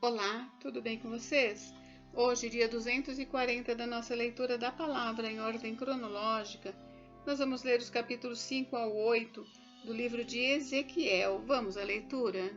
Olá, tudo bem com vocês? Hoje, dia 240 da nossa leitura da palavra em ordem cronológica, nós vamos ler os capítulos 5 ao 8 do livro de Ezequiel. Vamos à leitura?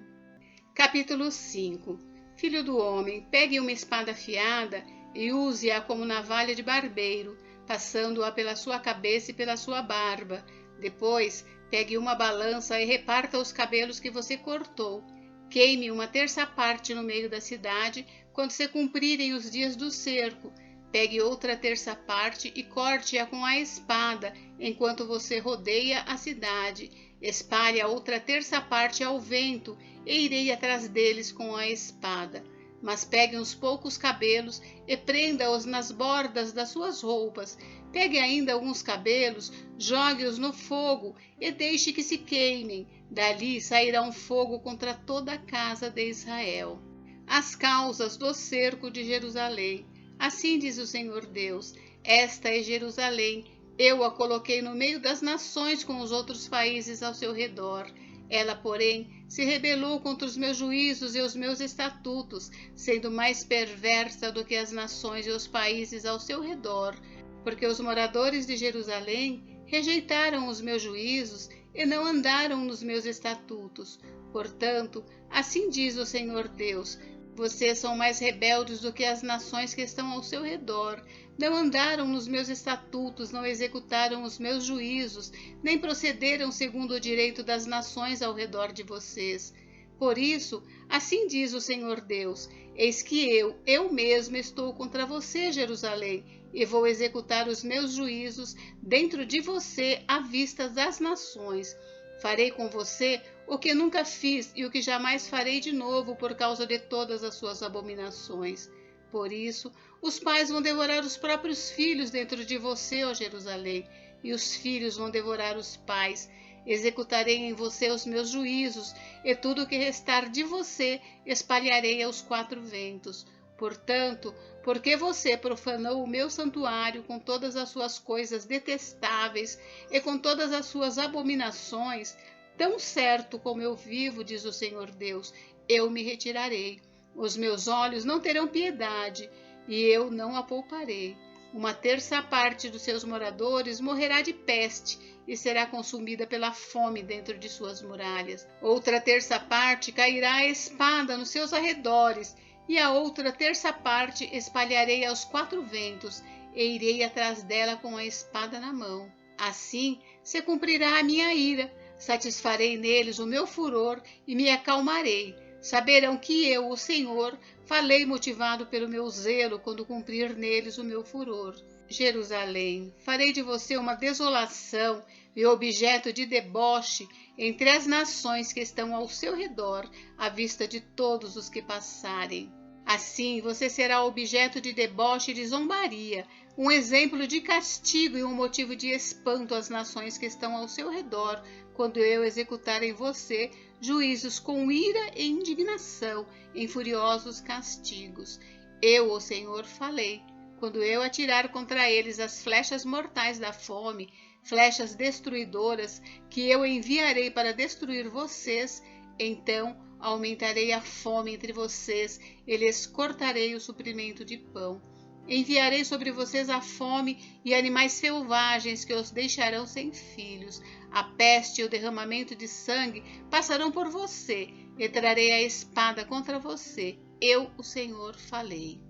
Capítulo 5. Filho do homem, pegue uma espada afiada e use-a como navalha de barbeiro, passando-a pela sua cabeça e pela sua barba. Depois, pegue uma balança e reparta os cabelos que você cortou. Queime uma terça parte no meio da cidade, quando se cumprirem os dias do cerco. Pegue outra terça parte e corte-a com a espada, enquanto você rodeia a cidade. Espalhe a outra terça parte ao vento, e irei atrás deles com a espada. Mas pegue uns poucos cabelos e prenda-os nas bordas das suas roupas. Pegue ainda alguns cabelos, jogue-os no fogo e deixe que se queimem. Dali sairá um fogo contra toda a casa de Israel. As causas do cerco de Jerusalém. Assim diz o Senhor Deus: esta é Jerusalém. Eu a coloquei no meio das nações com os outros países ao seu redor. Ela, porém, se rebelou contra os meus juízos e os meus estatutos, sendo mais perversa do que as nações e os países ao seu redor, porque os moradores de Jerusalém rejeitaram os meus juízos e não andaram nos meus estatutos. Portanto, assim diz o Senhor Deus: vocês são mais rebeldes do que as nações que estão ao seu redor. Não andaram nos meus estatutos, não executaram os meus juízos, nem procederam segundo o direito das nações ao redor de vocês. Por isso, assim diz o Senhor Deus: eis que eu mesmo estou contra você, Jerusalém, e vou executar os meus juízos dentro de você à vista das nações. Farei com você o que nunca fiz e o que jamais farei de novo por causa de todas as suas abominações. Por isso, os pais vão devorar os próprios filhos dentro de você, ó Jerusalém, e os filhos vão devorar os pais. Executarei em você os meus juízos, e tudo o que restar de você espalharei aos quatro ventos. Portanto, porque você profanou o meu santuário com todas as suas coisas detestáveis e com todas as suas abominações, tão certo como eu vivo, diz o Senhor Deus, eu me retirarei. Os meus olhos não terão piedade, e eu não a pouparei. Uma terça parte dos seus moradores morrerá de peste e será consumida pela fome dentro de suas muralhas. Outra terça parte cairá a espada nos seus arredores, e a outra terça parte espalharei aos quatro ventos, e irei atrás dela com a espada na mão. Assim se cumprirá a minha ira, satisfarei neles o meu furor e me acalmarei. Saberão que eu, o Senhor, falei motivado pelo meu zelo quando cumprir neles o meu furor. Jerusalém, farei de você uma desolação e objeto de deboche entre as nações que estão ao seu redor, à vista de todos os que passarem. Assim você será objeto de deboche e de zombaria, um exemplo de castigo e um motivo de espanto às nações que estão ao seu redor, quando eu executar em você juízos com ira e indignação, em furiosos castigos. Eu, o Senhor, falei, quando eu atirar contra eles as flechas mortais da fome, flechas destruidoras que eu enviarei para destruir vocês, então aumentarei a fome entre vocês e lhes cortarei o suprimento de pão. Enviarei sobre vocês a fome e animais selvagens que os deixarão sem filhos. A peste e o derramamento de sangue passarão por você, e trarei a espada contra você. Eu, o Senhor, falei.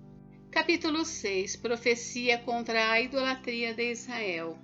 Capítulo 6. Profecia contra a idolatria de Israel.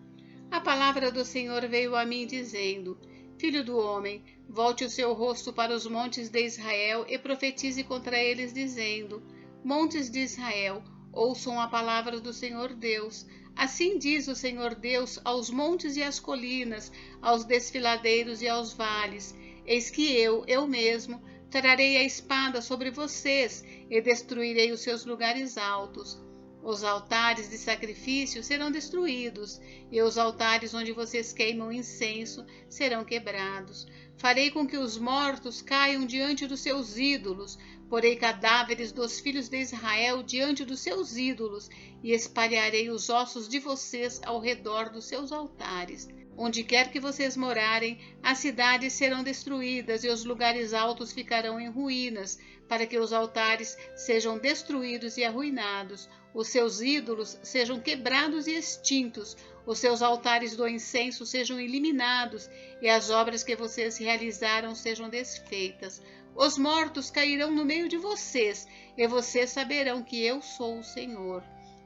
A palavra do Senhor veio a mim dizendo: Filho do homem, volte o seu rosto para os montes de Israel e profetize contra eles, dizendo: Montes de Israel, ouçam a palavra do Senhor Deus. Assim diz o Senhor Deus aos montes e às colinas, aos desfiladeiros e aos vales: eis que eu mesmo, trarei a espada sobre vocês e destruirei os seus lugares altos. Os altares de sacrifício serão destruídos, e os altares onde vocês queimam incenso serão quebrados. Farei com que os mortos caiam diante dos seus ídolos, porei cadáveres dos filhos de Israel diante dos seus ídolos, e espalharei os ossos de vocês ao redor dos seus altares. Onde quer que vocês morarem, as cidades serão destruídas e os lugares altos ficarão em ruínas, para que os altares sejam destruídos e arruinados, os seus ídolos sejam quebrados e extintos, os seus altares do incenso sejam eliminados e as obras que vocês realizaram sejam desfeitas. Os mortos cairão no meio de vocês e vocês saberão que eu sou o Senhor.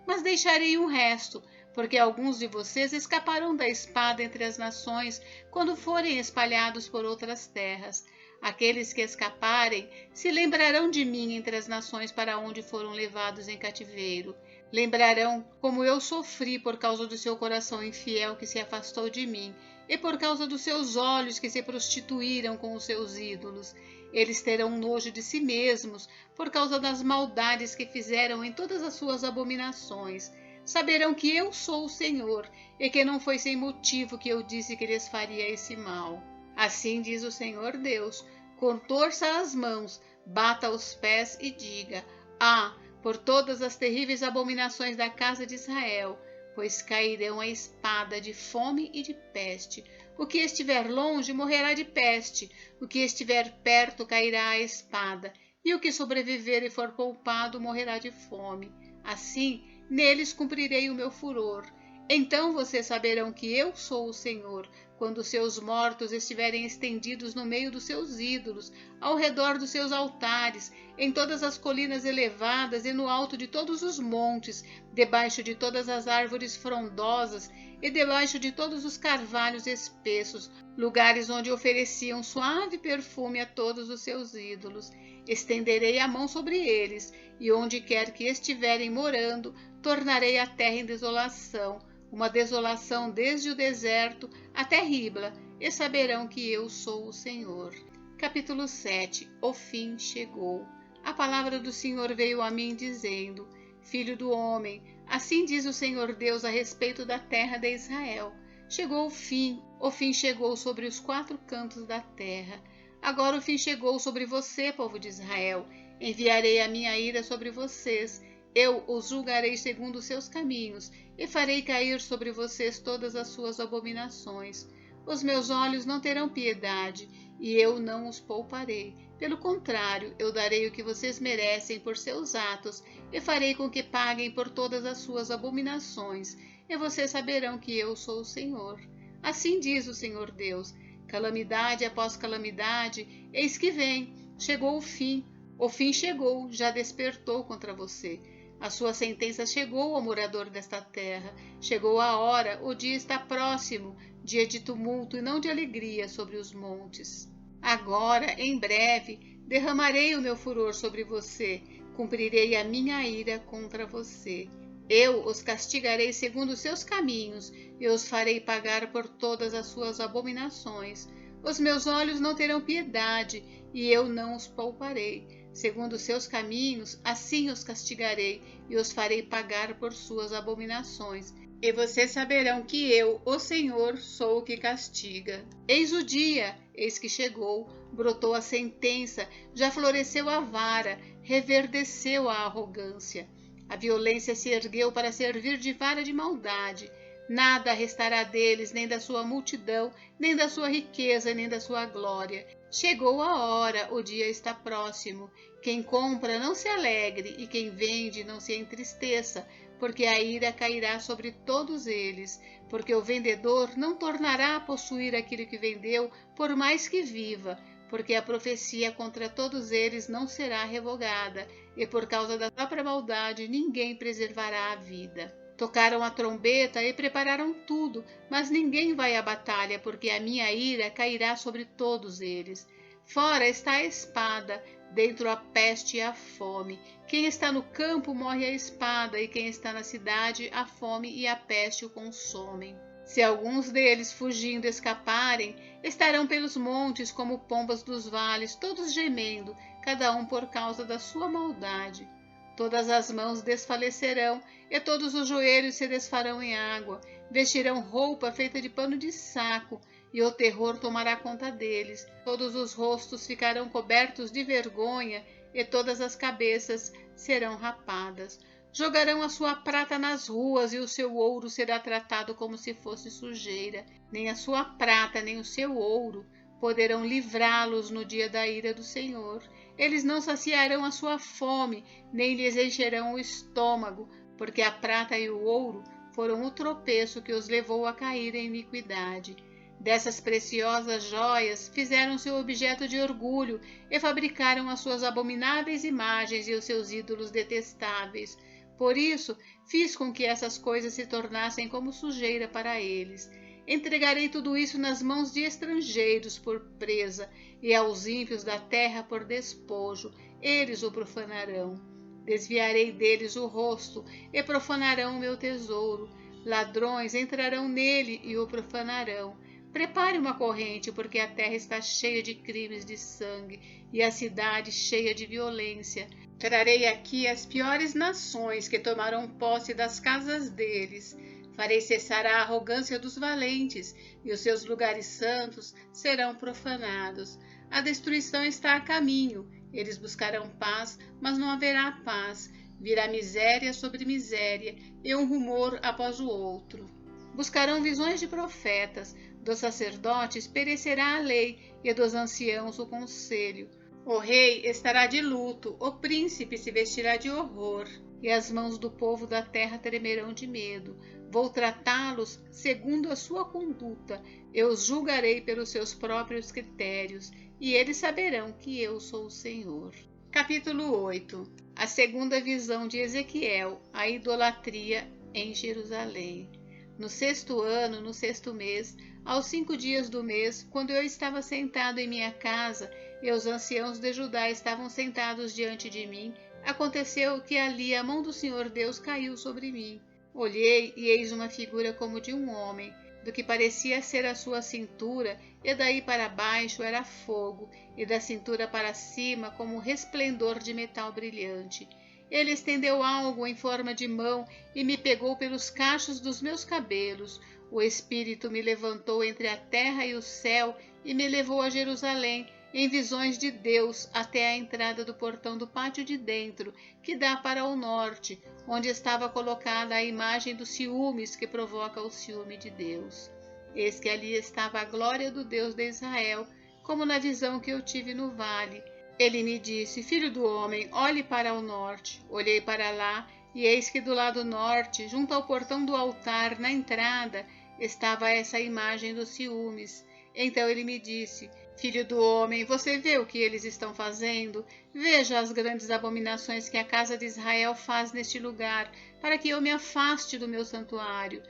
Mas deixarei um resto, porque alguns de vocês escaparão da espada entre as nações quando forem espalhados por outras terras. Aqueles que escaparem se lembrarão de mim entre as nações para onde foram levados em cativeiro. Lembrarão como eu sofri por causa do seu coração infiel que se afastou de mim, e por causa dos seus olhos que se prostituíram com os seus ídolos. Eles terão nojo de si mesmos por causa das maldades que fizeram em todas as suas abominações. Saberão que eu sou o Senhor, e que não foi sem motivo que eu disse que lhes faria esse mal. Assim diz o Senhor Deus: contorça as mãos, bata os pés e diga: ah, por todas as terríveis abominações da casa de Israel, pois cairão a espada de fome e de peste. O que estiver longe morrerá de peste, o que estiver perto cairá a espada, e o que sobreviver e for poupado morrerá de fome. Assim, neles cumprirei o meu furor. Então vocês saberão que eu sou o Senhor, quando seus mortos estiverem estendidos no meio dos seus ídolos, ao redor dos seus altares, em todas as colinas elevadas e no alto de todos os montes, debaixo de todas as árvores frondosas e debaixo de todos os carvalhos espessos, lugares onde ofereciam suave perfume a todos os seus ídolos. Estenderei a mão sobre eles, e onde quer que estiverem morando, tornarei a terra em desolação, uma desolação desde o deserto até Ribla, e saberão que eu sou o Senhor. Capítulo 7. O fim chegou. A palavra do Senhor veio a mim dizendo: Filho do homem, assim diz o Senhor Deus a respeito da terra de Israel. Chegou o fim chegou sobre os 4 cantos da terra. Agora o fim chegou sobre você, povo de Israel. Enviarei a minha ira sobre vocês. Eu os julgarei segundo os seus caminhos, e farei cair sobre vocês todas as suas abominações. Os meus olhos não terão piedade, e eu não os pouparei. Pelo contrário, eu darei o que vocês merecem por seus atos, e farei com que paguem por todas as suas abominações, e vocês saberão que eu sou o Senhor. Assim diz o Senhor Deus: calamidade após calamidade, eis que vem. Chegou o fim chegou, já despertou contra você. A sua sentença chegou ao morador desta terra. Chegou a hora, o dia está próximo, dia de tumulto e não de alegria sobre os montes. Agora, em breve, derramarei o meu furor sobre você, cumprirei a minha ira contra você. Eu os castigarei segundo os seus caminhos, e os farei pagar por todas as suas abominações. Os meus olhos não terão piedade, e eu não os pouparei. Segundo os seus caminhos, assim os castigarei, e os farei pagar por suas abominações. E vocês saberão que eu, o Senhor, sou o que castiga. Eis o dia, eis que chegou, brotou a sentença, já floresceu a vara, reverdeceu a arrogância. A violência se ergueu para servir de vara de maldade. Nada restará deles, nem da sua multidão, nem da sua riqueza, nem da sua glória. Chegou a hora, o dia está próximo. Quem compra não se alegre, e quem vende não se entristeça, porque a ira cairá sobre todos eles, porque o vendedor não tornará a possuir aquilo que vendeu, por mais que viva, porque a profecia contra todos eles não será revogada, e por causa da própria maldade ninguém preservará a vida. Tocaram a trombeta e prepararam tudo, mas ninguém vai à batalha, porque a minha ira cairá sobre todos eles. Fora está a espada, dentro a peste e a fome. Quem está no campo morre a espada, e quem está na cidade, a fome e a peste o consomem. Se alguns deles fugindo escaparem, estarão pelos montes como pombas dos vales, todos gemendo, cada um por causa da sua maldade. Todas as mãos desfalecerão, e todos os joelhos se desfarão em água. Vestirão roupa feita de pano de saco, e o terror tomará conta deles. Todos os rostos ficarão cobertos de vergonha, e todas as cabeças serão rapadas. Jogarão a sua prata nas ruas, e o seu ouro será tratado como se fosse sujeira. Nem a sua prata, nem o seu ouro poderão livrá-los no dia da ira do Senhor. Eles não saciarão a sua fome, nem lhes encherão o estômago, porque a prata e o ouro foram o tropeço que os levou a cair em iniquidade. Dessas preciosas joias fizeram seu objeto de orgulho e fabricaram as suas abomináveis imagens e os seus ídolos detestáveis. Por isso, fiz com que essas coisas se tornassem como sujeira para eles. Entregarei tudo isso nas mãos de estrangeiros por presa, e aos ímpios da terra por despojo. Eles o profanarão. Desviarei deles o rosto, e profanarão o meu tesouro. Ladrões entrarão nele e o profanarão. Prepare uma corrente, porque a terra está cheia de crimes de sangue, e a cidade cheia de violência. Trarei aqui as piores nações que tomarão posse das casas deles. Farei cessar a arrogância dos valentes, e os seus lugares santos serão profanados. A destruição está a caminho. Eles buscarão paz, mas não haverá paz. Virá miséria sobre miséria, e um rumor após o outro. Buscarão visões de profetas. Dos sacerdotes perecerá a lei, e dos anciãos o conselho. O rei estará de luto, o príncipe se vestirá de horror, e as mãos do povo da terra tremerão de medo. Vou tratá-los segundo a sua conduta, eu os julgarei pelos seus próprios critérios, e eles saberão que eu sou o Senhor. Capítulo 8. A segunda visão de Ezequiel, a idolatria em Jerusalém. No 6º ano, no 6º mês, aos 5 dias do mês, quando eu estava sentado em minha casa e os anciãos de Judá estavam sentados diante de mim, aconteceu que ali a mão do Senhor Deus caiu sobre mim. Olhei e eis uma figura como de um homem, do que parecia ser a sua cintura, e daí para baixo era fogo, e da cintura para cima como resplendor de metal brilhante. Ele estendeu algo em forma de mão e me pegou pelos cachos dos meus cabelos. O Espírito me levantou entre a terra e o céu e me levou a Jerusalém, em visões de Deus, até a entrada do portão do pátio de dentro, que dá para o norte, onde estava colocada a imagem dos ciúmes que provoca o ciúme de Deus. Eis que ali estava a glória do Deus de Israel, como na visão que eu tive no vale. Ele me disse: Filho do homem, olhe para o norte. Olhei para lá, e eis que do lado norte, junto ao portão do altar, na entrada, estava essa imagem dos ciúmes. Então ele me disse: Filho do homem, você vê o que eles estão fazendo? Veja as grandes abominações que a casa de Israel faz neste lugar, para que eu me afaste do meu santuário,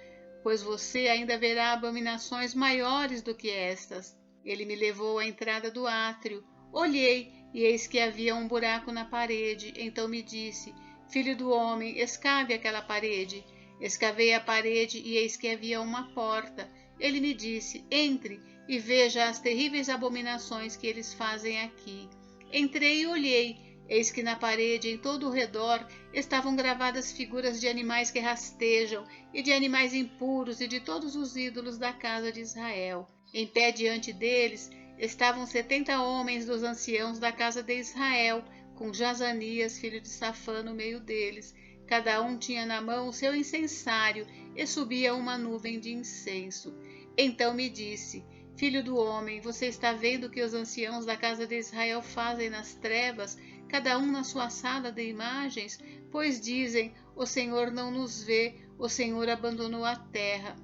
pois você ainda verá abominações maiores do que estas. Ele me levou à entrada do átrio. Olhei, e eis que havia um buraco na parede. Então me disse: Filho do homem, escave aquela parede. Escavei a parede, e eis que havia uma porta. Ele me disse: Entre e veja as terríveis abominações que eles fazem aqui. Entrei e olhei, eis que na parede em todo o redor estavam gravadas figuras de animais que rastejam, e de animais impuros, e de todos os ídolos da casa de Israel. Em pé diante deles estavam 70 homens dos anciãos da casa de Israel, com Jazanias, filho de Safã, no meio deles. Cada um tinha na mão o seu incensário, e subia uma nuvem de incenso. Então me disse: Filho do homem, você está vendo o que os anciãos da casa de Israel fazem nas trevas, cada um na sua sala de imagens? Pois dizem: o Senhor não nos vê, o Senhor abandonou a terra.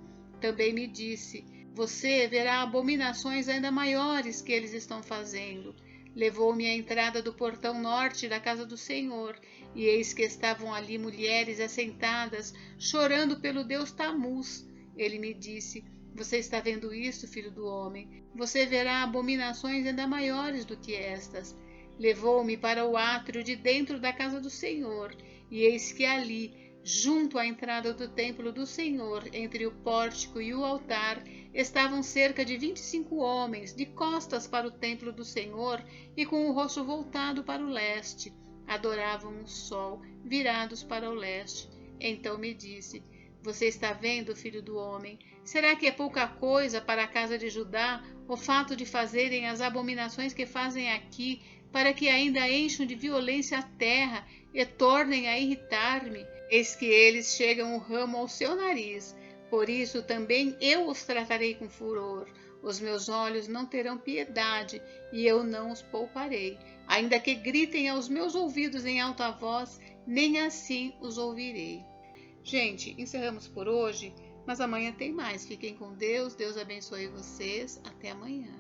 Também me disse: você verá abominações ainda maiores que eles estão fazendo. Levou-me à entrada do portão norte da casa do Senhor, e eis que estavam ali mulheres assentadas, chorando pelo deus Tamuz. Ele me disse: você está vendo isso, filho do homem? Você verá abominações ainda maiores do que estas. Levou-me para o átrio de dentro da casa do Senhor, e eis que ali, junto à entrada do templo do Senhor, entre o pórtico e o altar, estavam cerca de 25 homens, de costas para o templo do Senhor e com o rosto voltado para o leste. Adoravam o sol, virados para o leste. Então me disse: Você está vendo, filho do homem? Será que é pouca coisa para a casa de Judá o fato de fazerem as abominações que fazem aqui, para que ainda encham de violência a terra e tornem a irritar-me? Eis que eles chegam o ramo ao seu nariz, por isso também eu os tratarei com furor. Os meus olhos não terão piedade e eu não os pouparei. Ainda que gritem aos meus ouvidos em alta voz, nem assim os ouvirei. Gente, encerramos por hoje, mas amanhã tem mais. Fiquem com Deus, Deus abençoe vocês. Até amanhã.